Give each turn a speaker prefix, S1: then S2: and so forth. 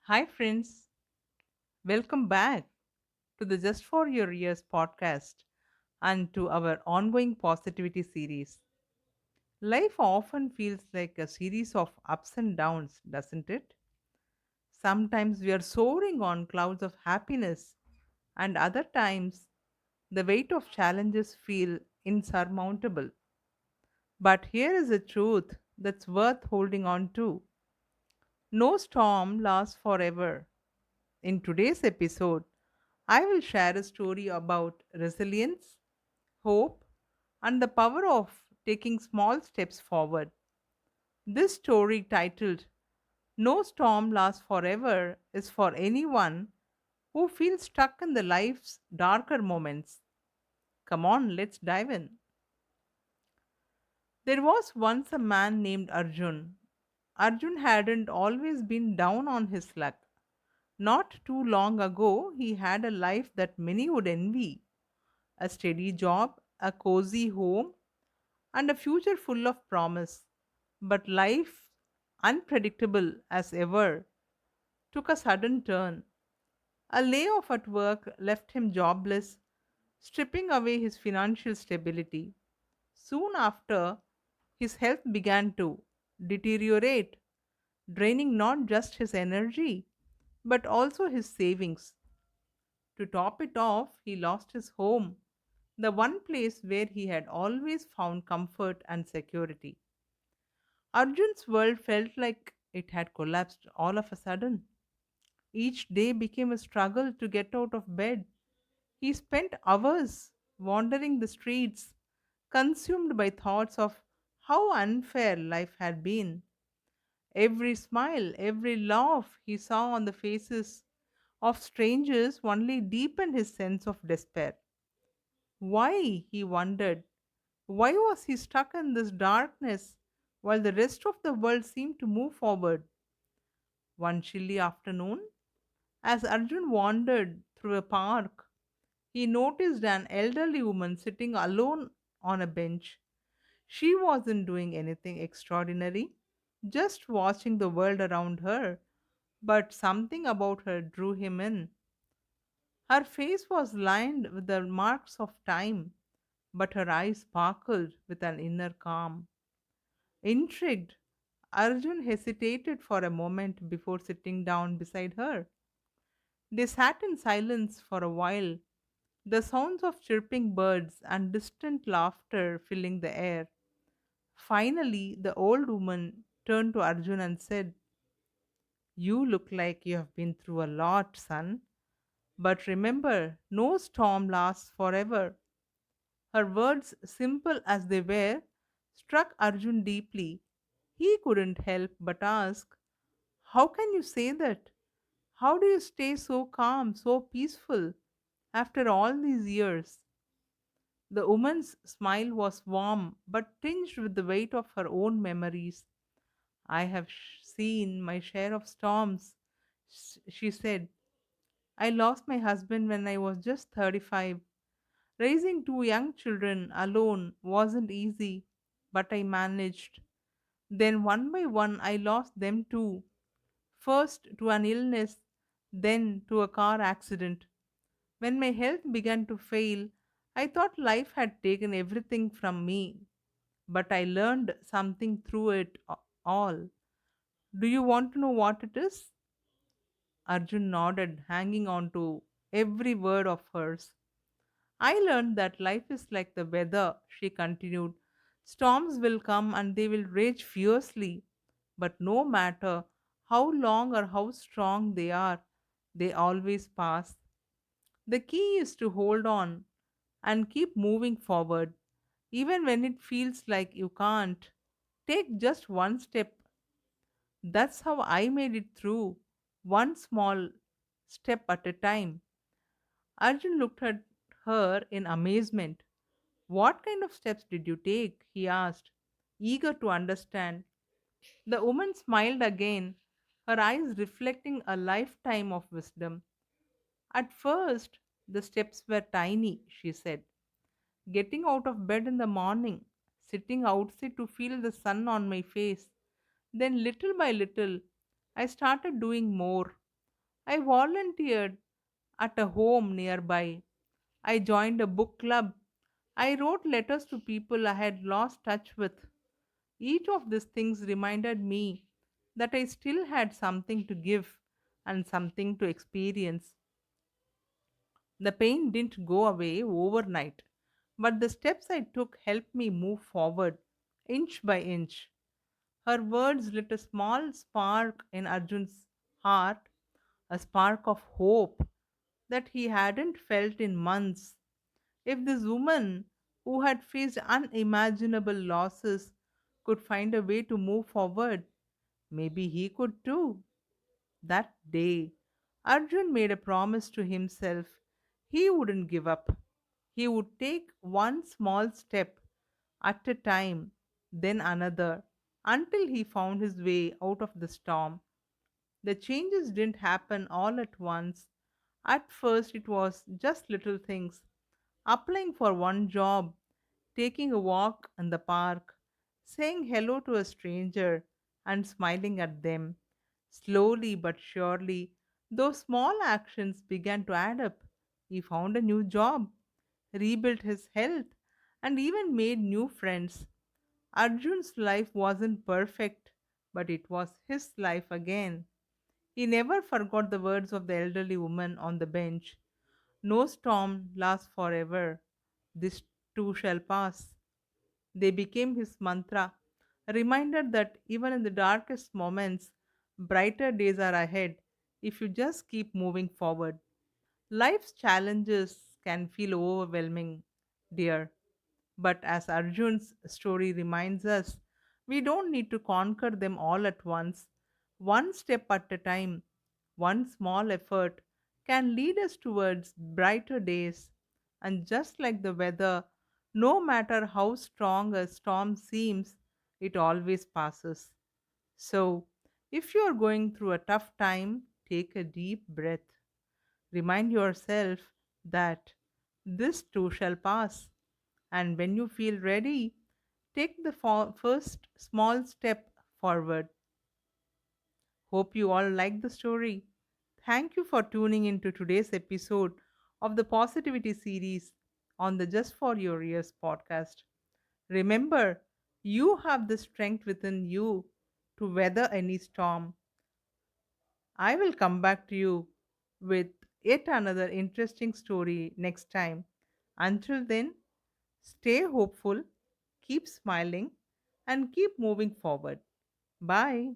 S1: Hi, friends. Welcome back to the Just for Your Ears podcast and to our ongoing positivity series. Life often feels like a series of ups and downs, doesn't it? Sometimes we are soaring on clouds of happiness, and other times the weight of challenges feel insurmountable. But here is a truth that's worth holding on to. No storm lasts forever. In today's episode, I will share a story about resilience, hope, and the power of taking small steps forward. This story, titled No Storm Lasts Forever, is for anyone who feels stuck in the life's darker moments. Come on, let's dive in. There was once a man named Arjun. Arjun hadn't always been down on his luck. Not too long ago, he had a life that many would envy, a steady job, a cozy home, and a future full of promise. But life, unpredictable as ever, took a sudden turn. A layoff at work left him jobless, stripping away his financial stability. Soon after, his health began to deteriorate, draining not just his energy but also his savings. To top it off, he lost his home, the one place where he had always found comfort and security. Arjun's world felt like it had collapsed all of a sudden. Each day became a struggle to get out of bed. He spent hours wandering the streets, consumed by thoughts of how unfair life had been. Every smile, every laugh he saw on the faces of strangers only deepened his sense of despair. Why, he wondered, why was he stuck in this darkness while the rest of the world seemed to move forward? One chilly afternoon, as Arjun wandered through a park, he noticed an elderly woman sitting alone on a bench. She wasn't doing anything extraordinary, just watching the world around her, but something about her drew him in. Her face was lined with the marks of time, but her eyes sparkled with an inner calm. Intrigued, Arjun hesitated for a moment before sitting down beside her. They sat in silence for a while, the sounds of chirping birds and distant laughter filling the air. Finally, the old woman turned to Arjun and said, "You look like you have been through a lot, son. But remember, no storm lasts forever." Her words, simple as they were, struck Arjun deeply. He couldn't help but ask, "How can you say that? How do you stay so calm, so peaceful after all these years?" The woman's smile was warm but tinged with the weight of her own memories. "I have seen my share of storms," she said. "I lost my husband when I was just 35. Raising two young children alone wasn't easy, but I managed. Then, one by one, I lost them too. First to an illness, then to a car accident. When my health began to fail, I thought life had taken everything from me, but I learned something through it all. Do you want to know what it is?" Arjun nodded, hanging on to every word of hers. "I learned that life is like the weather," she continued. "Storms will come and they will rage fiercely, but no matter how long or how strong they are, they always pass. The key is to hold on and keep moving forward, even when it feels like you can't. Take just one step." That's how I made it through, one small step at a time. Arjun looked at her in amazement. "What kind of steps did you take?" he asked, eager to understand. The woman smiled again, her eyes reflecting a lifetime of wisdom. "At first, the steps were tiny," she said. "Getting out of bed in the morning, sitting outside to feel the sun on my face. Then, little by little, I started doing more. I volunteered at a home nearby. I joined a book club. I wrote letters to people I had lost touch with. Each of these things reminded me that I still had something to give and something to experience. The pain didn't go away overnight, but the steps I took helped me move forward, inch by inch. Her words lit a small spark in Arjun's heart, a spark of hope that he hadn't felt in months. If this woman, who had faced unimaginable losses, could find a way to move forward, maybe he could too. That day, Arjun made a promise to himself. He wouldn't give up. He would take one small step at a time, then another, until he found his way out of the storm. The changes didn't happen all at once. At first, it was just little things: applying for one job, taking a walk in the park, saying hello to a stranger, and smiling at them. Slowly but surely, those small actions began to add up. He found a new job, rebuilt his health, and even made new friends. Arjun's life wasn't perfect, but it was his life again. He never forgot the words of the elderly woman on the bench: "No storm lasts forever. This too shall pass." They became his mantra, a reminder that even in the darkest moments, brighter days are ahead if you just keep moving forward. Life's challenges can feel overwhelming, dear, but as Arjun's story reminds us, we don't need to conquer them all at once. One step at a time, one small effort can lead us towards brighter days. And just like the weather, no matter how strong a storm seems, it always passes. So, if you are going through a tough time, take a deep breath. Remind yourself that this too shall pass. And when you feel ready, take the first small step forward. Hope you all like the story. Thank you for tuning into today's episode of the Positivity series on the Just for Your Ears podcast. Remember, you have the strength within you to weather any storm. I will come back to you with yet another interesting story next time. Until then, stay hopeful, keep smiling, and keep moving forward. Bye.